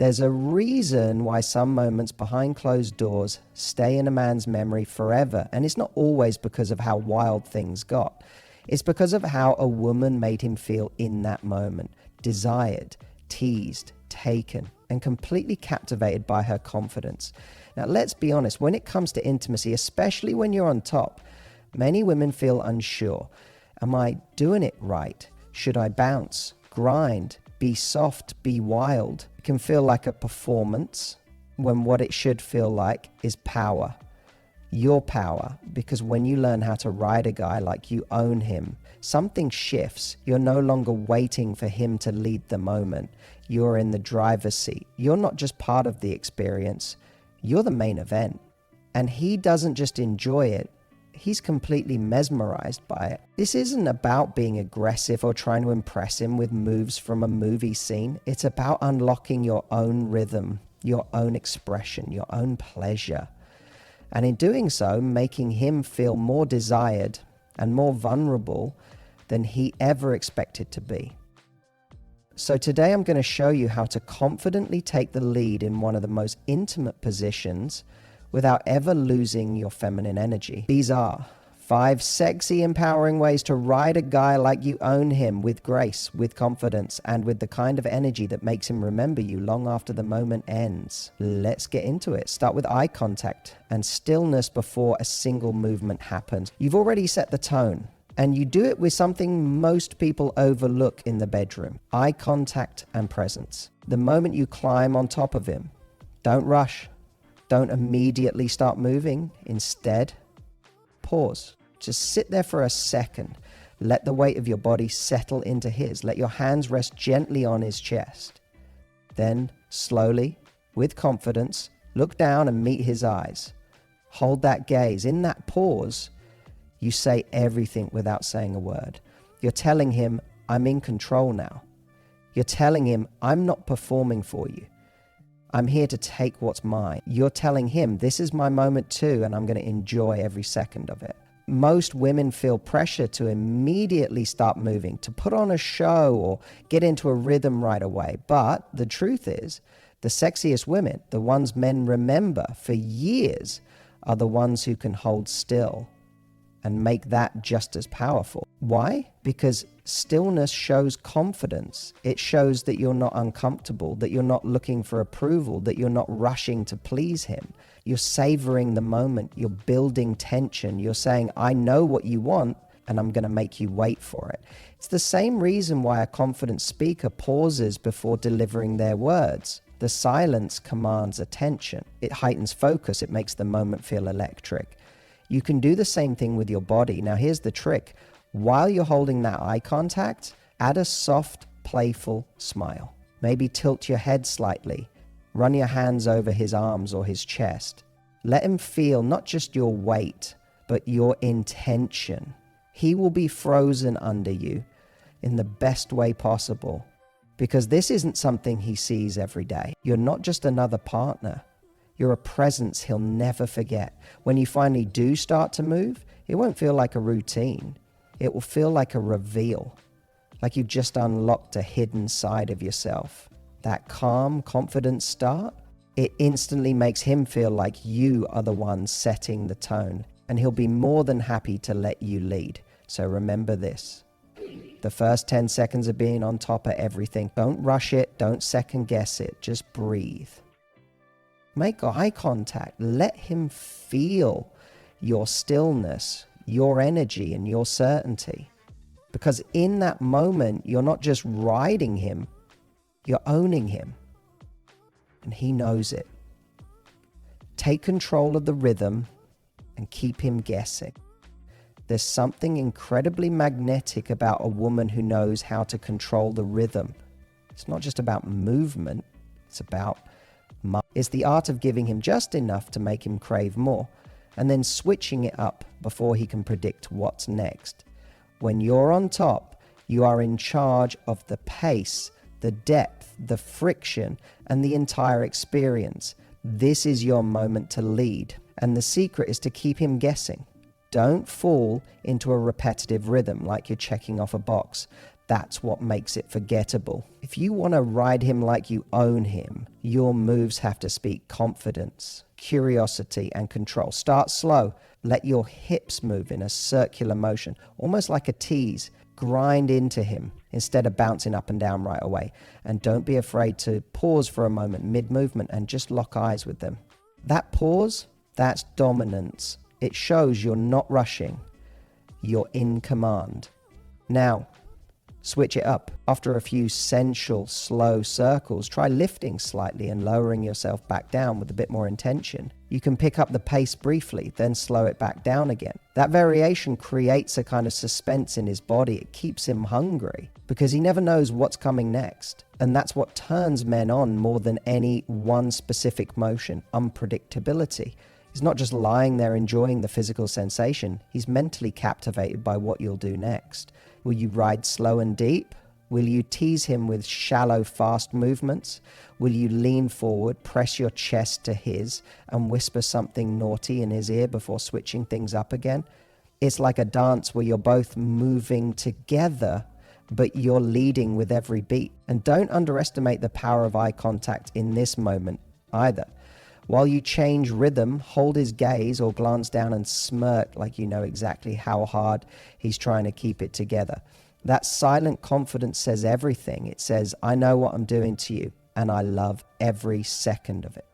There's a reason why some moments behind closed doors stay in a man's memory forever, and it's not always because of how wild things got. It's because of how a woman made him feel in that moment, desired, teased, taken, and completely captivated by her confidence. Now, let's be honest, when it comes to intimacy, especially when you're on top, many women feel unsure. Am I doing it right? Should I bounce, grind, be soft, be wild? It can feel like a performance when what it should feel like is power. Your power, because when you learn how to ride a guy like you own him, something shifts. You're no longer waiting for him to lead the moment. You're in the driver's seat. You're not just part of the experience. You're the main event. And he doesn't just enjoy it. He's completely mesmerized by it. This isn't about being aggressive or trying to impress him with moves from a movie scene. It's about unlocking your own rhythm, your own expression, your own pleasure. And in doing so, making him feel more desired and more vulnerable than he ever expected to be. So today I'm going to show you how to confidently take the lead in one of the most intimate positions without ever losing your feminine energy. These are 5 sexy, empowering ways to ride a guy like you own him with grace, with confidence, and with the kind of energy that makes him remember you long after the moment ends. Let's get into it. Start with eye contact and stillness before a single movement happens. You've already set the tone, and you do it with something most people overlook in the bedroom: eye contact and presence. The moment you climb on top of him, don't rush. Don't immediately start moving. Instead, pause. Just sit there for a second. Let the weight of your body settle into his. Let your hands rest gently on his chest. Then, slowly, with confidence, look down and meet his eyes. Hold that gaze. In that pause, you say everything without saying a word. You're telling him, I'm in control now. You're telling him, I'm not performing for you. I'm here to take what's mine. You're telling him, this is my moment too, and I'm going to enjoy every second of it. Most women feel pressure to immediately start moving, to put on a show or get into a rhythm right away. But the truth is, the sexiest women, the ones men remember for years, are the ones who can hold still and make that just as powerful. Why? Because stillness shows confidence. It shows that you're not uncomfortable, that you're not looking for approval, that you're not rushing to please him. You're savoring the moment. You're building tension. You're saying, I know what you want, and I'm going to make you wait for it. It's the same reason why a confident speaker pauses before delivering their words. The silence commands attention. It heightens focus. It makes the moment feel electric. You can do the same thing with your body. Now, here's the trick. While you're holding that eye contact, add a soft, playful smile. Maybe tilt your head slightly. Run your hands over his arms or his chest. Let him feel not just your weight, but your intention. He will be frozen under you in the best way possible, because this isn't something he sees every day. You're not just another partner. You're a presence he'll never forget. When you finally do start to move, it won't feel like a routine. It will feel like a reveal, like you've just unlocked a hidden side of yourself. That calm, confident start, it instantly makes him feel like you are the one setting the tone, and he'll be more than happy to let you lead. So remember this. The first 10 seconds of being on top of everything, don't rush it, don't second guess it, just breathe. Make eye contact. Let him feel your stillness, your energy, and your certainty. Because in that moment, you're not just riding him, you're owning him. And he knows it. Take control of the rhythm and keep him guessing. There's something incredibly magnetic about a woman who knows how to control the rhythm. It's not just about movement, it's about It's the art of giving him just enough to make him crave more, and then switching it up before he can predict what's next. When you're on top, you are in charge of the pace, the depth, the friction, and the entire experience. This is your moment to lead, and the secret is to keep him guessing. Don't fall into a repetitive rhythm like you're checking off a box. That's what makes it forgettable. If you want to ride him like you own him, your moves have to speak confidence, curiosity, and control. Start slow. Let your hips move in a circular motion, almost like a tease. Grind into him instead of bouncing up and down right away. And don't be afraid to pause for a moment mid-movement and just lock eyes with them. That pause, that's dominance. It shows you're not rushing. You're in command. Now, switch it up. After a few sensual, slow circles, try lifting slightly and lowering yourself back down with a bit more intention. You can pick up the pace briefly, then slow it back down again. That variation creates a kind of suspense in his body. It keeps him hungry because he never knows what's coming next. And that's what turns men on more than any one specific motion, unpredictability. He's not just lying there enjoying the physical sensation. He's mentally captivated by what you'll do next. Will you ride slow and deep? Will you tease him with shallow, fast movements? Will you lean forward, press your chest to his, and whisper something naughty in his ear before switching things up again? It's like a dance where you're both moving together, but you're leading with every beat. And don't underestimate the power of eye contact in this moment either. While you change rhythm, hold his gaze or glance down and smirk like you know exactly how hard he's trying to keep it together. That silent confidence says everything. It says, I know what I'm doing to you, and I love every second of it.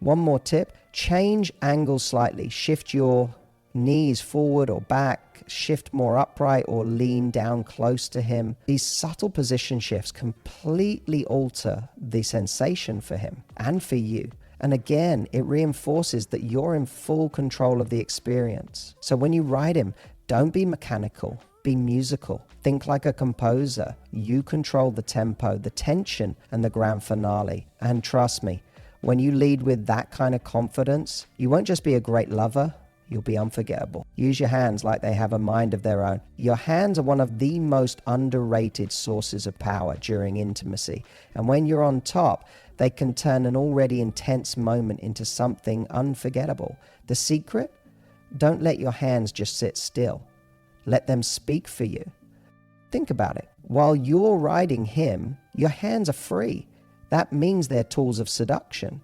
One more tip, change angles slightly. Shift your knees forward or back, shift more upright or lean down close to him. These subtle position shifts completely alter the sensation for him and for you. And again, it reinforces that you're in full control of the experience. So when you ride him, don't be mechanical, be musical. Think like a composer. You control the tempo, the tension, and the grand finale. And trust me, when you lead with that kind of confidence, you won't just be a great lover, you'll be unforgettable. Use your hands like they have a mind of their own. Your hands are one of the most underrated sources of power during intimacy. And when you're on top, they can turn an already intense moment into something unforgettable. The secret? Don't let your hands just sit still. Let them speak for you. Think about it. While you're riding him, your hands are free. That means they're tools of seduction,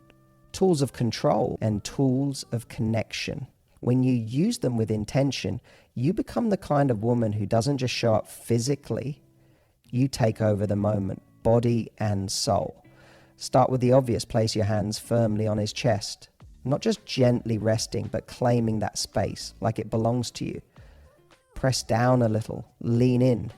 tools of control, and tools of connection. When you use them with intention, you become the kind of woman who doesn't just show up physically. You take over the moment, body and soul. Start with the obvious. Place your hands firmly on his chest. Not just gently resting, but claiming that space like it belongs to you. Press down a little, lean in.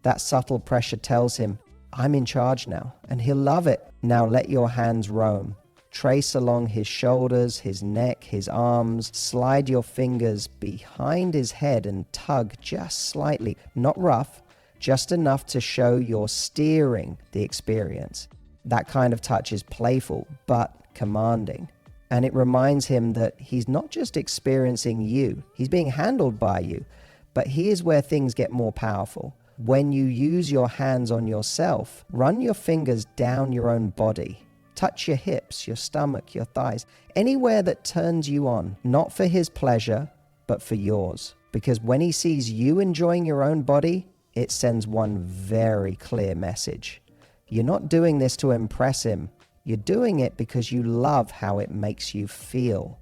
That subtle pressure tells him, I'm in charge now, and he'll love it. Now let your hands roam. Trace along his shoulders, his neck, his arms. Slide your fingers behind his head and tug just slightly. Not rough, just enough to show you're steering the experience. That kind of touch is playful, but commanding. And it reminds him that he's not just experiencing you, he's being handled by you. But here's where things get more powerful. When you use your hands on yourself, run your fingers down your own body. Touch your hips, your stomach, your thighs, anywhere that turns you on, not for his pleasure, but for yours. Because when he sees you enjoying your own body, it sends one very clear message. You're not doing this to impress him. You're doing it because you love how it makes you feel.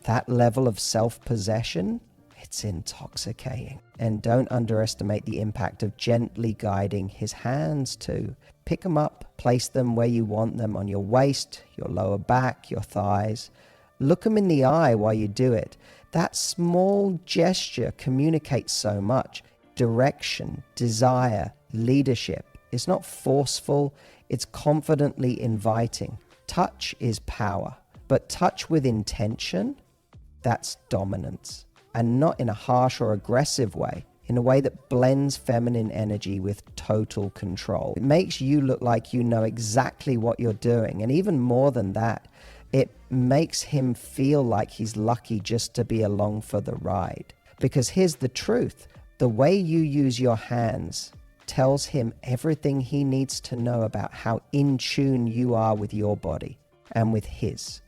That level of self-possession, it's intoxicating. And don't underestimate the impact of gently guiding his hands too. Pick them up, place them where you want them, on your waist, your lower back, your thighs. Look them in the eye while you do it. That small gesture communicates so much. Direction, desire, leadership. It's not forceful, it's confidently inviting. Touch is power, but touch with intention, that's dominance. And not in a harsh or aggressive way, in a way that blends feminine energy with total control. It makes you look like you know exactly what you're doing, and even more than that, it makes him feel like he's lucky just to be along for the ride. Because here's the truth, the way you use your hands tells him everything he needs to know about how in tune you are with your body and with his.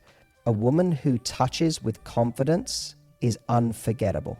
A woman who touches with confidence is unforgettable.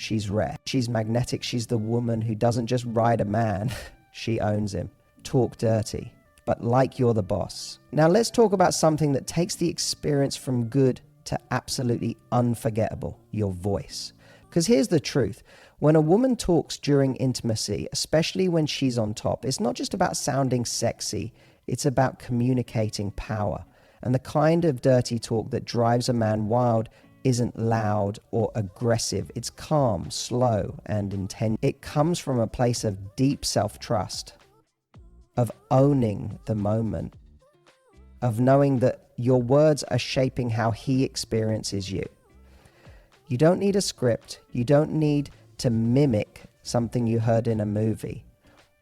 she's rare. She's magnetic. She's the woman who doesn't just ride a man, she owns him. Talk dirty, but like you're the boss. Now let's talk about something that takes the experience from good to absolutely unforgettable, your voice. Because here's the truth. When a woman talks during intimacy, especially when she's on top, it's not just about sounding sexy, it's about communicating power. And the kind of dirty talk that drives a man wild isn't loud or aggressive. It's calm, slow, and intense. It comes from a place of deep self-trust, of owning the moment, of knowing that your words are shaping how he experiences you. You don't need a script. You don't need to mimic something you heard in a movie.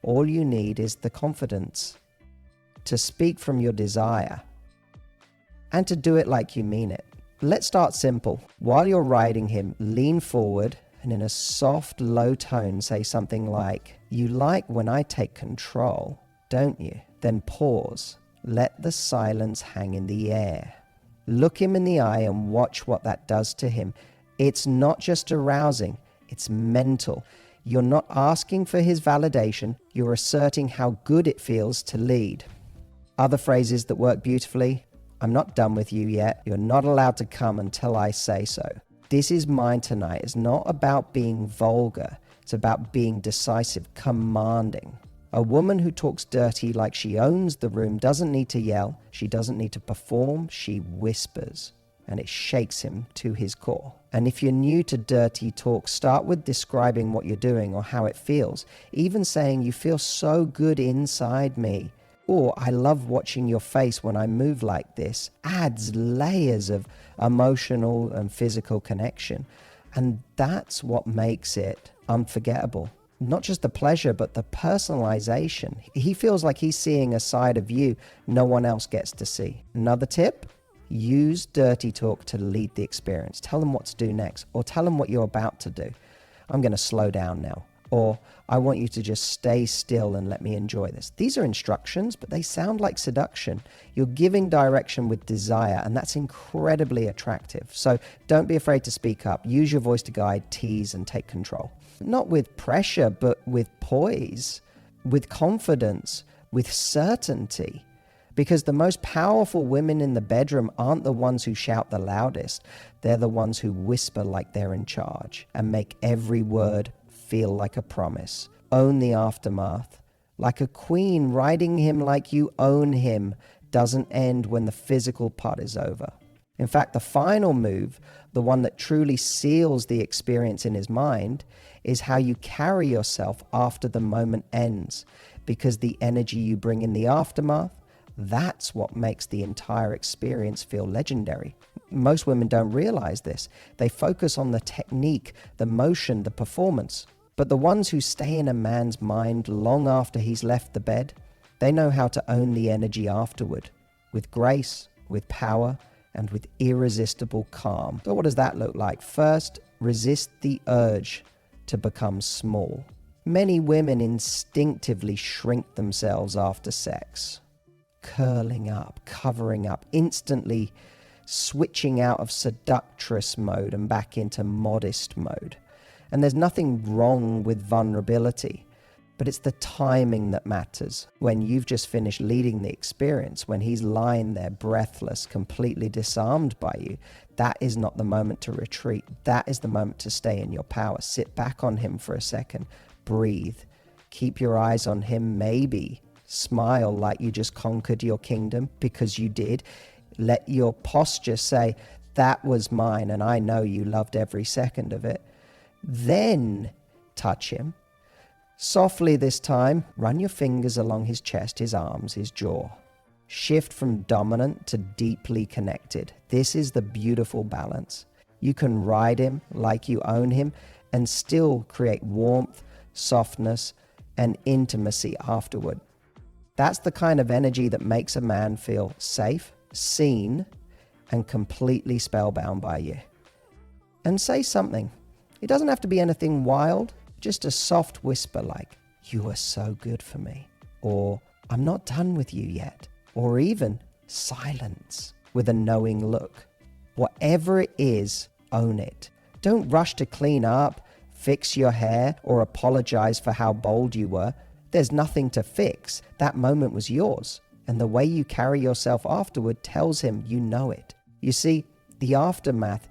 All you need is the confidence to speak from your desire and to do it like you mean it. Let's start simple. While you're riding him, lean forward and in a soft, low tone say something like, "You like when I take control, don't you?" Then pause. Let the silence hang in the air. Look him in the eye and watch what that does to him. It's not just arousing, it's mental. You're not asking for his validation, you're asserting how good it feels to lead. Other phrases that work beautifully: "I'm not done with you yet. You're not allowed to come until I say so. This is mine tonight." It's not about being vulgar. It's about being decisive, commanding. A woman who talks dirty like she owns the room doesn't need to yell. She doesn't need to perform. She whispers, and it shakes him to his core. And if you're new to dirty talk, start with describing what you're doing or how it feels. Even saying, "You feel so good inside me," or "I love watching your face when I move like this," adds layers of emotional and physical connection. And that's what makes it unforgettable. Not just the pleasure, but the personalization. He feels like he's seeing a side of you no one else gets to see. Another tip: use dirty talk to lead the experience. Tell them what to do next, or tell them what you're about to do. "I'm going to slow down now," or "I want you to just stay still and let me enjoy this." These are instructions, but they sound like seduction. You're giving direction with desire, and that's incredibly attractive. So don't be afraid to speak up. Use your voice to guide, tease, and take control. Not with pressure, but with poise, with confidence, with certainty. Because the most powerful women in the bedroom aren't the ones who shout the loudest. They're the ones who whisper like they're in charge and make every word feel like a promise. Own the aftermath. Like a queen, riding him like you own him doesn't end when the physical part is over. In fact, the final move, the one that truly seals the experience in his mind, is how you carry yourself after the moment ends. Because the energy you bring in the aftermath, that's what makes the entire experience feel legendary. Most women don't realize this. They focus on the technique, the motion, the performance. But the ones who stay in a man's mind long after he's left the bed, they know how to own the energy afterward, with grace, with power, and with irresistible calm. So what does that look like? First, resist the urge to become small. Many women instinctively shrink themselves after sex, curling up, covering up, instantly switching out of seductress mode and back into modest mode. And there's nothing wrong with vulnerability, but it's the timing that matters. When you've just finished leading the experience, when he's lying there breathless, completely disarmed by you, that is not the moment to retreat. That is the moment to stay in your power. Sit back on him for a second, breathe, keep your eyes on him, maybe smile like you just conquered your kingdom, because you did. Let your posture say, "That was mine, and I know you loved every second of it." Then touch him. Softly this time, run your fingers along his chest, his arms, his jaw. Shift from dominant to deeply connected. This is the beautiful balance. You can ride him like you own him and still create warmth, softness, and intimacy afterward. That's the kind of energy that makes a man feel safe, seen, and completely spellbound by you. And say something. It doesn't have to be anything wild, just a soft whisper like, "You are so good for me," or "I'm not done with you yet," or even silence with a knowing look. Whatever it is, own it. Don't rush to clean up, fix your hair, or apologize for how bold you were. There's nothing to fix. That moment was yours. And the way you carry yourself afterward tells him you know it. You see, the aftermath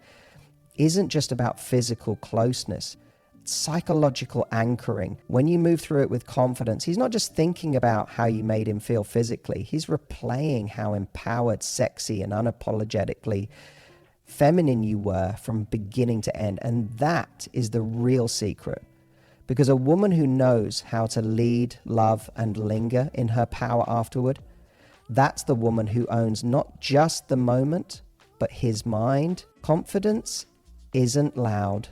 isn't just about physical closeness. It's psychological anchoring. When you move through it with confidence, he's not just thinking about how you made him feel physically. He's replaying how empowered, sexy, and unapologetically feminine you were from beginning to end. And that is the real secret. Because a woman who knows how to lead, love, and linger in her power afterward, that's the woman who owns not just the moment, but his mind. Confidence isn't loud.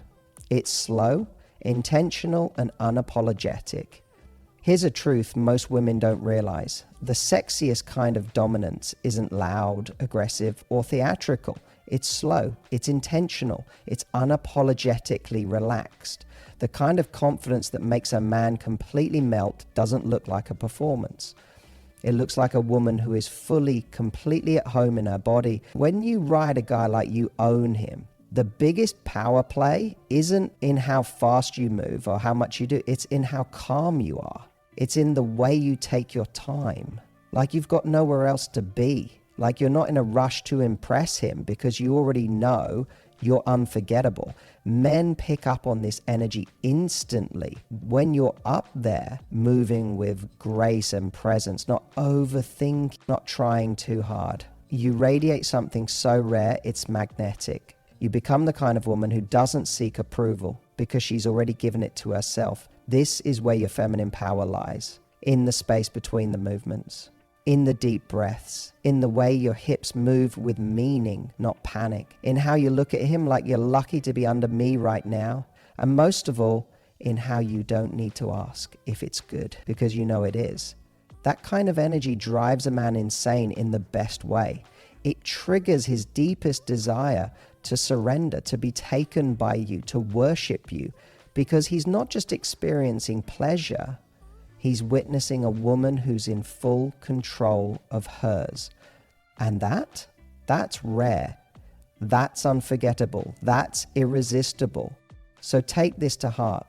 It's slow, intentional, and unapologetic. Here's a truth most women don't realize. The sexiest kind of dominance isn't loud, aggressive, or theatrical. It's slow, it's intentional, it's unapologetically relaxed. The kind of confidence that makes a man completely melt doesn't look like a performance. It looks like a woman who is fully, completely at home in her body. When you ride a guy like you own him, the biggest power play isn't in how fast you move or how much you do. It's in how calm you are. It's in the way you take your time. Like you've got nowhere else to be. Like you're not in a rush to impress him because you already know you're unforgettable. Men pick up on this energy instantly when you're up there moving with grace and presence, not overthinking, not trying too hard. You radiate something so rare, it's magnetic. You become the kind of woman who doesn't seek approval because she's already given it to herself. This is where your feminine power lies, in the space between the movements, in the deep breaths, in the way your hips move with meaning, not panic, in how you look at him like you're lucky to be under me right now, and most of all, in how you don't need to ask if it's good, because you know it is. That kind of energy drives a man insane in the best way. It triggers his deepest desire to surrender, to be taken by you, to worship you, because he's not just experiencing pleasure, he's witnessing a woman who's in full control of hers. And that's rare. That's unforgettable. That's irresistible. So take this to heart.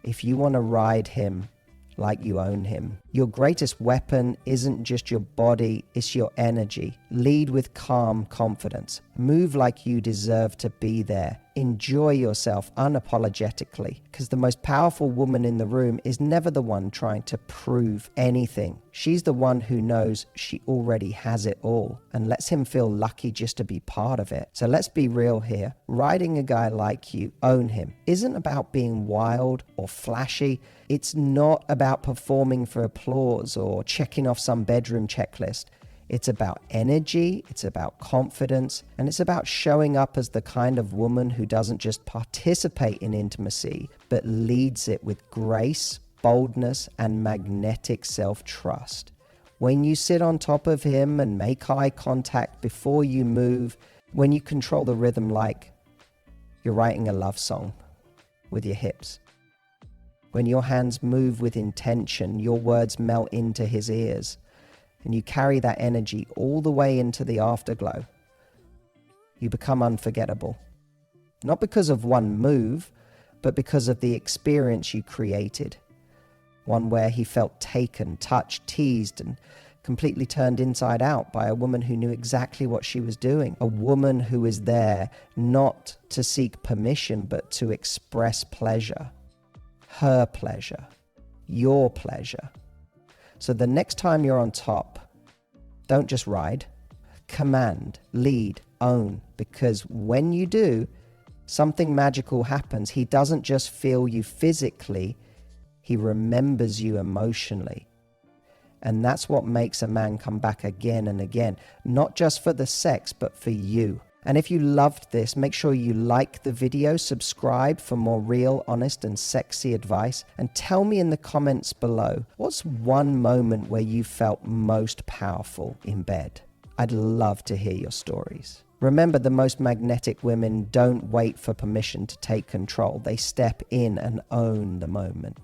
If you want to ride him like you own him, your greatest weapon isn't just your body, it's your energy. Lead with calm confidence. Move like you deserve to be there. Enjoy yourself unapologetically, because the most powerful woman in the room is never the one trying to prove anything. She's the one who knows she already has it all and lets him feel lucky just to be part of it. So let's be real here. Riding a guy like you, own him, isn't about being wild or flashy. It's not about performing for applause or checking off some bedroom checklist. It's about energy, it's about confidence, and it's about showing up as the kind of woman who doesn't just participate in intimacy, but leads it with grace, boldness, and magnetic self-trust. When you sit on top of him and make eye contact before you move, when you control the rhythm like you're writing a love song with your hips, when your hands move with intention, your words melt into his ears, and you carry that energy all the way into the afterglow, you become unforgettable. Not because of one move, but because of the experience you created. One where he felt taken, touched, teased, and completely turned inside out by a woman who knew exactly what she was doing. A woman who is there not to seek permission, but to express pleasure. Her pleasure. Your pleasure. So the next time you're on top, don't just ride, command, lead, own, because when you do, something magical happens. He doesn't just feel you physically, he remembers you emotionally. And that's what makes a man come back again and again, not just for the sex, but for you. And if you loved this, make sure you like the video, subscribe for more real, honest, and sexy advice, and tell me in the comments below, what's one moment where you felt most powerful in bed? I'd love to hear your stories. Remember, the most magnetic women don't wait for permission to take control. They step in and own the moment.